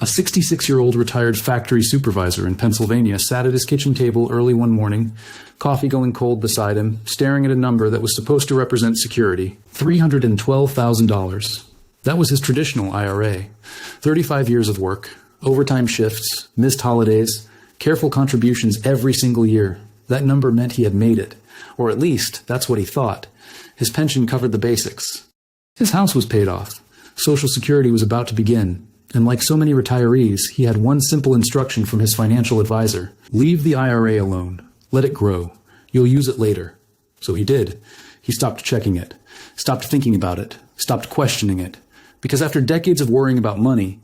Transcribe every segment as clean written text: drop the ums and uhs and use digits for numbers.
A 66-year-old retired factory supervisor in Pennsylvania sat at his kitchen table early one morning, coffee going cold beside him, staring at a number that was supposed to represent security, $312,000. That was his traditional IRA. 35 years of work, overtime shifts, missed holidays, careful contributions every single year. That number meant he had made it, or at least that's what he thought. His pension covered the basics. His house was paid off. Social Security was about to begin. And like so many retirees, he had one simple instruction from his financial advisor. Leave the IRA alone. Let it grow. You'll use it later. So he did. He stopped checking it, stopped thinking about it, stopped questioning it. Because after decades of worrying about money,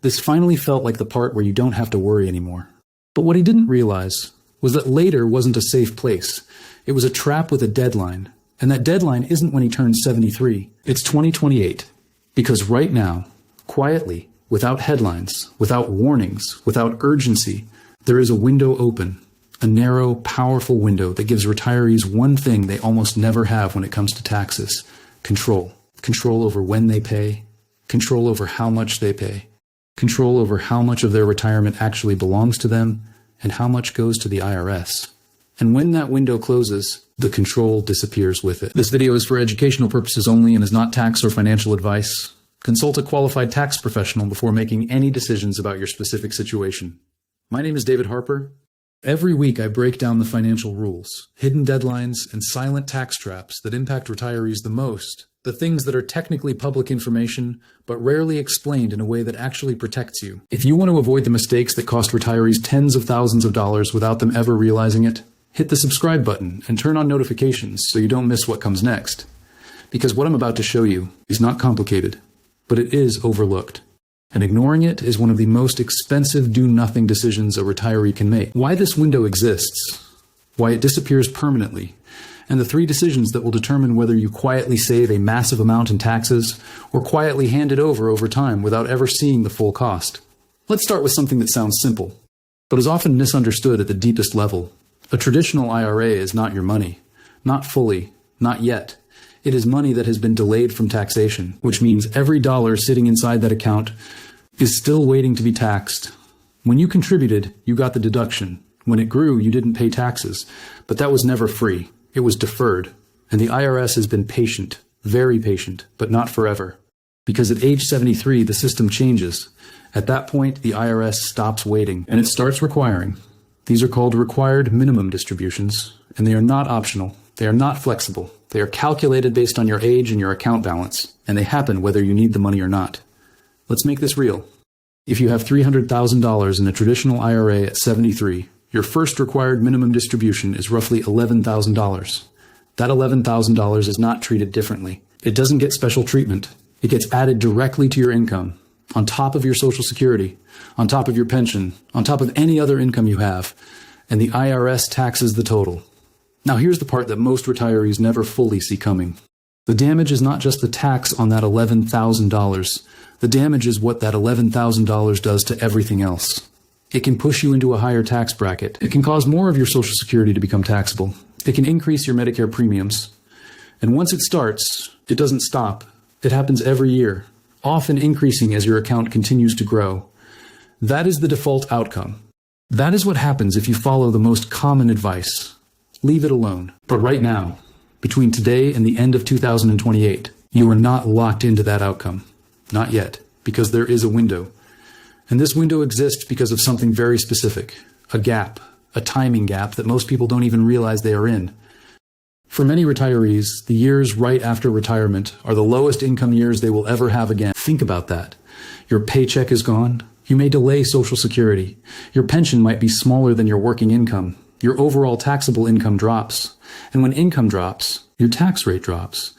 this finally felt like the part where you don't have to worry anymore. But what he didn't realize was that later wasn't a safe place. It was a trap with a deadline. And that deadline isn't when he turns 73. It's 2028. Because right now, quietly, without headlines, without warnings, without urgency, there is a window open, a narrow, powerful window that gives retirees one thing they almost never have when it comes to taxes: control. Control over when they pay, control over how much they pay, control over how much of their retirement actually belongs to them, and how much goes to the IRS. And when that window closes, the control disappears with it. This video is for educational purposes only and is not tax or financial advice. Consult a qualified tax professional before making any decisions about your specific situation. My name is David Harper. Every week I break down the financial rules, hidden deadlines, and silent tax traps that impact retirees the most, the things that are technically public information, but rarely explained in a way that actually protects you. If you want to avoid the mistakes that cost retirees tens of thousands of dollars without them ever realizing it, hit the subscribe button and turn on notifications so you don't miss what comes next. Because what I'm about to show you is not complicated, but it is overlooked. And ignoring it is one of the most expensive do-nothing decisions a retiree can make. Why this window exists, why it disappears permanently, and the 3 decisions that will determine whether you quietly save a massive amount in taxes or quietly hand it over time without ever seeing the full cost. Let's start with something that sounds simple, but is often misunderstood at the deepest level. A traditional IRA is not your money. Not fully. Not yet. It is money that has been delayed from taxation, which means every dollar sitting inside that account is still waiting to be taxed. When you contributed, you got the deduction. When it grew, you didn't pay taxes. But that was never free. It was deferred. And the IRS has been patient, very patient, but not forever. Because at age 73, the system changes. At that point, the IRS stops waiting, and it starts requiring. These are called required minimum distributions, and they are not optional. They are not flexible. They are calculated based on your age and your account balance, and they happen whether you need the money or not. Let's make this real. If you have $300,000 in a traditional IRA at 73, your first required minimum distribution is roughly $11,000. That $11,000 is not treated differently. It doesn't get special treatment. It gets added directly to your income, on top of your Social Security, on top of your pension, on top of any other income you have, and the IRS taxes the total. Now here's the part that most retirees never fully see coming. The damage is not just the tax on that $11,000. The damage is what that $11,000 does to everything else. It can push you into a higher tax bracket. It can cause more of your Social Security to become taxable. It can increase your Medicare premiums. And once it starts, it doesn't stop. It happens every year, often increasing as your account continues to grow. That is the default outcome. That is what happens if you follow the most common advice. Leave it alone. But right now, between today and the end of 2028, you are not locked into that outcome. Not yet, because there is a window. And this window exists because of something very specific, a gap, a timing gap that most people don't even realize they are in. For many retirees, the years right after retirement are the lowest income years they will ever have again. Think about that. Your paycheck is gone. You may delay Social Security. Your pension might be smaller than your working income. Your overall taxable income drops. And when income drops, your tax rate drops.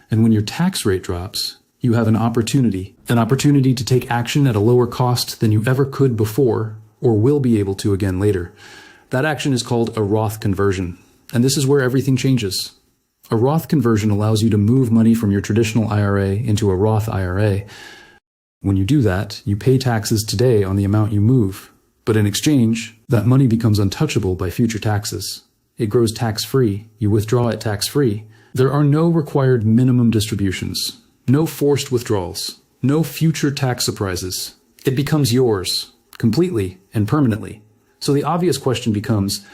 And when your tax rate drops, you have an opportunity to take action at a lower cost than you ever could before or will be able to again later. That action is called a Roth conversion. And this is where everything changes. A Roth conversion allows you to move money from your traditional IRA into a Roth IRA. When you do that, you pay taxes today on the amount you move. But in exchange, that money becomes untouchable by future taxes. It grows tax-free. You withdraw it tax-free. There are no required minimum distributions, no forced withdrawals, no future tax surprises. It becomes yours, completely and permanently. So the obvious question becomes,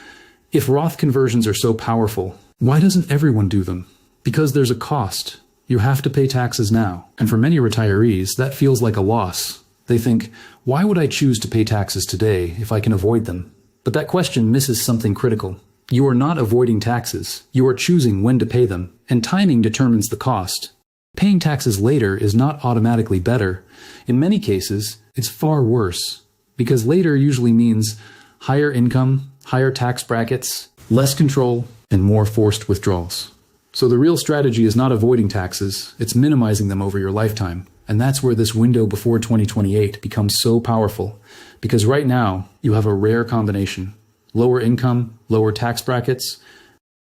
if Roth conversions are so powerful, why doesn't everyone do them? Because there's a cost. You have to pay taxes now. And for many retirees, that feels like a loss. They think, why would I choose to pay taxes today if I can avoid them? But that question misses something critical. You are not avoiding taxes. You are choosing when to pay them, and timing determines the cost. Paying taxes later is not automatically better. In many cases, it's far worse, because later usually means higher income, higher tax brackets, less control, and more forced withdrawals. So the real strategy is not avoiding taxes, it's minimizing them over your lifetime. And that's where this window before 2028 becomes so powerful, because right now you have a rare combination: lower income, lower tax brackets,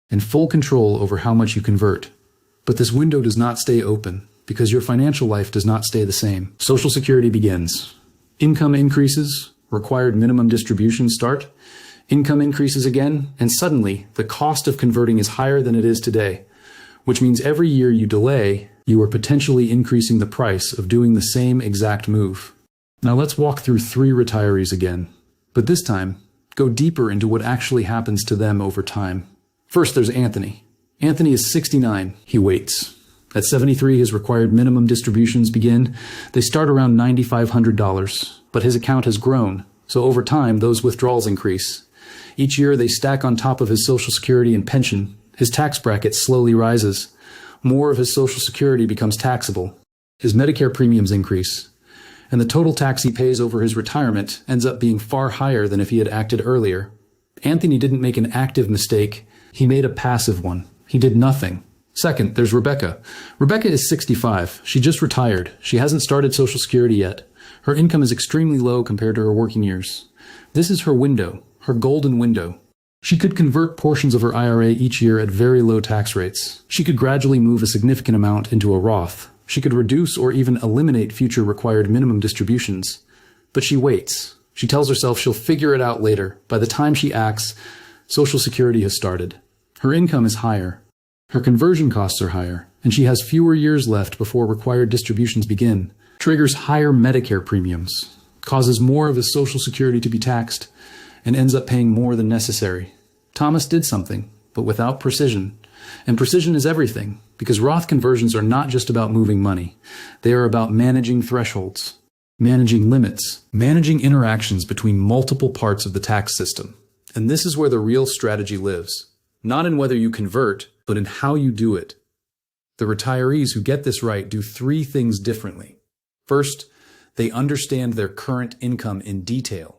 and full control over how much you convert. But this window does not stay open, because your financial life does not stay the same. Social Security begins. Income increases, required minimum distributions start, income increases again, and suddenly the cost of converting is higher than it is today, which means every year you delay, you are potentially increasing the price of doing the same exact move. Now let's walk through 3 retirees again, but this time, go deeper into what actually happens to them over time. First, there's Anthony. Anthony is 69. He waits. At 73, his required minimum distributions begin. They start around $9,500, but his account has grown, so over time, those withdrawals increase. Each year, they stack on top of his Social Security and pension. His tax bracket slowly rises. More of his Social Security becomes taxable. His Medicare premiums increase. And the total tax he pays over his retirement ends up being far higher than if he had acted earlier. Anthony didn't make an active mistake. He made a passive one. He did nothing. Second, there's Rebecca. Rebecca is 65. She just retired. She hasn't started Social Security yet. Her income is extremely low compared to her working years. This is her window, her golden window. She could convert portions of her IRA each year at very low tax rates. She could gradually move a significant amount into a Roth. She could reduce or even eliminate future required minimum distributions. But she waits. She tells herself she'll figure it out later. By the time she acts, Social Security has started. Her income is higher. Her conversion costs are higher, and she has fewer years left before required distributions begin. Triggers higher Medicare premiums, causes more of his Social Security to be taxed, and ends up paying more than necessary. Thomas did something, but without precision. And precision is everything, because Roth conversions are not just about moving money. They are about managing thresholds, managing limits, managing interactions between multiple parts of the tax system. And this is where the real strategy lives. Not in whether you convert, but in how you do it. The retirees who get this right do 3 things differently. First, they understand their current income in detail.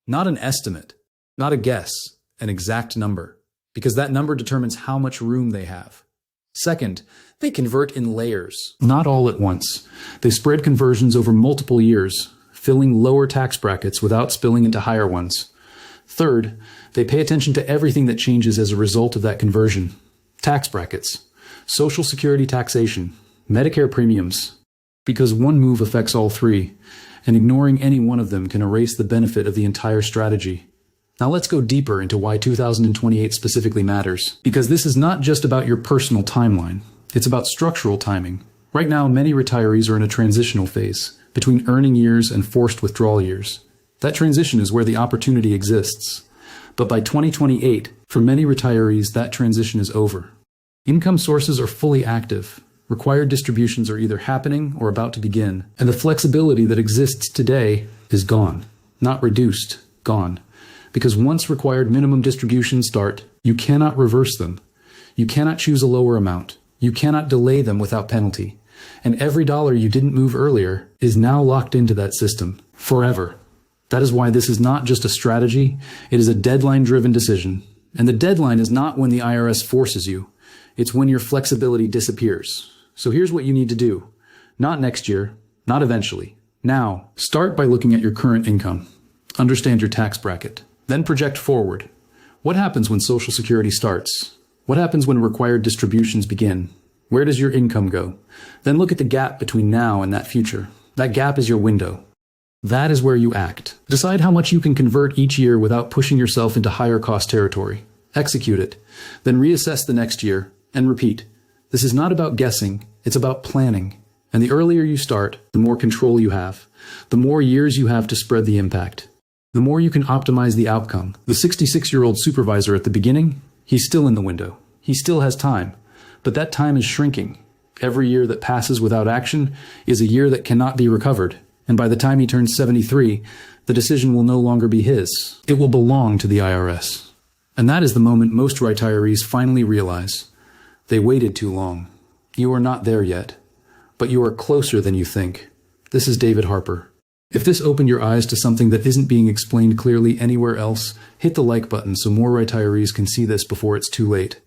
Not an estimate, not a guess, an exact number, because that number determines how much room they have. Second, they convert in layers, not all at once. They spread conversions over multiple years, filling lower tax brackets without spilling into higher ones. Third, they pay attention to everything that changes as a result of that conversion. Tax brackets, Social Security taxation, Medicare premiums, because one move affects all 3, and ignoring any one of them can erase the benefit of the entire strategy. Now let's go deeper into why 2028 specifically matters, because this is not just about your personal timeline. It's about structural timing. Right now, many retirees are in a transitional phase between earning years and forced withdrawal years. That transition is where the opportunity exists. But by 2028, for many retirees, that transition is over. Income sources are fully active. Required distributions are either happening or about to begin, and the flexibility that exists today is gone. Not reduced, gone. Because once required minimum distributions start, you cannot reverse them. You cannot choose a lower amount. You cannot delay them without penalty. And every dollar you didn't move earlier is now locked into that system, forever. That is why this is not just a strategy, it is a deadline-driven decision. And the deadline is not when the IRS forces you, it's when your flexibility disappears. So here's what you need to do. Not next year, not eventually. Now, start by looking at your current income. Understand your tax bracket. Then project forward. What happens when Social Security starts? What happens when required distributions begin? Where does your income go? Then look at the gap between now and that future. That gap is your window. That is where you act. Decide how much you can convert each year without pushing yourself into higher cost territory. Execute it. Then reassess the next year and repeat. This is not about guessing. It's about planning. And the earlier you start, the more control you have, the more years you have to spread the impact, the more you can optimize the outcome. The 66-year-old supervisor at the beginning, he's still in the window. He still has time, but that time is shrinking. Every year that passes without action is a year that cannot be recovered. And by the time he turns 73, the decision will no longer be his. It will belong to the IRS. And that is the moment most retirees finally realize they waited too long. You are not there yet, but you are closer than you think. This is David Harper. If this opened your eyes to something that isn't being explained clearly anywhere else, hit the like button so more retirees can see this before it's too late.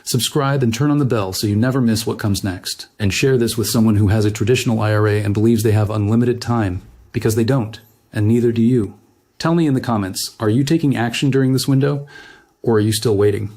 Subscribe and turn on the bell so you never miss what comes next. And share this with someone who has a traditional IRA and believes they have unlimited time, because they don't, and neither do you. Tell me in the comments, are you taking action during this window, or are you still waiting?